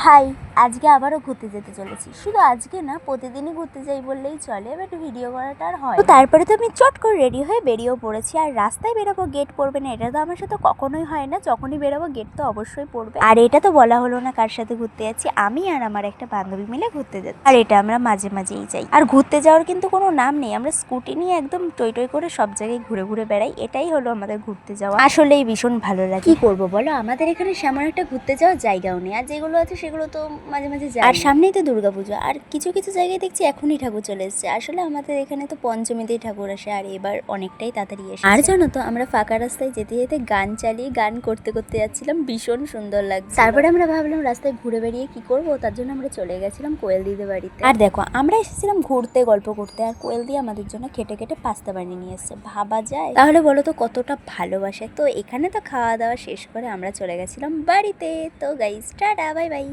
High, আজকে আবারও ঘুরতে যেতে চলেছি। শুধু আজকে না, প্রতিদিনই ঘুরতে যাই বললেই চলে, বাট ভিডিও করাটা আর হয়। তো তারপরে তো আমি চট করে রেডি হয়ে বেরিয়েও পড়েছি। আর রাস্তায় বেরোবো, গেট পড়বে না, এটা তো আমার সাথে কখনোই হয় না। যখনই বেরোবো গেট তো অবশ্যই পড়বে। আর এটা তো বলা হলো না কার সাথে ঘুরতে যাচ্ছি। আমি আর আমার একটা বান্ধবী মিলে ঘুরতে যাচ্ছি। আর এটা আমরা মাঝে মাঝেই যাই। আর ঘুরতে যাওয়ার কিন্তু কোনো নাম নেই, আমরা স্কুটি নিয়ে একদম টই টই করে সব জায়গায় ঘুরে ঘুরে বেড়াই। এটাই হলো আমাদের ঘুরতে যাওয়া। আসলেই ভীষণ ভালো লাগে। কি করবো বলো, আমাদের এখানে সেমন একটা ঘুরতে যাওয়ার জায়গাও নেই। আর যেগুলো আছে সেগুলো তো মাঝে মাঝে যাই। আর সামনেই তো দুর্গাপুজো, আর কিছু কিছু জায়গায় দেখছি এখনই ঠাকুর চলে এসেছে। আসলে আমাদের এখানে তো পঞ্চমীতেই ঠাকুর আসে, আর এবার অনেকটাই তাড়াতাড়ি এসেছে। আর জানো তো, আমরা ফাঁকা রাস্তায় যেতে যেতে গান চালিয়ে গান করতে করতে যাচ্ছিলাম, ভীষণ সুন্দর লাগছে। তারপরে আমরা ভাবলাম রাস্তায় ঘুরে বেরিয়ে কি করব, তার জন্য আমরা চলে গেছিলাম কোয়েল দিদির বাড়িতে। আর দেখো, আমরা এসেছিলাম ঘুরতে, গল্প করতে, আর কোয়েল দিয়ে আমাদের জন্য খেটে খেটে পাস্তা বানিয়ে নিয়ে এসেছে। ভাবা যায় তাহলে, বলো তো কতটা ভালোবাসে। তো এখানে তো খাওয়া দাওয়া শেষ করে আমরা চলে গেছিলাম বাড়িতে। তো গাইস, টাটা, বাই বাই।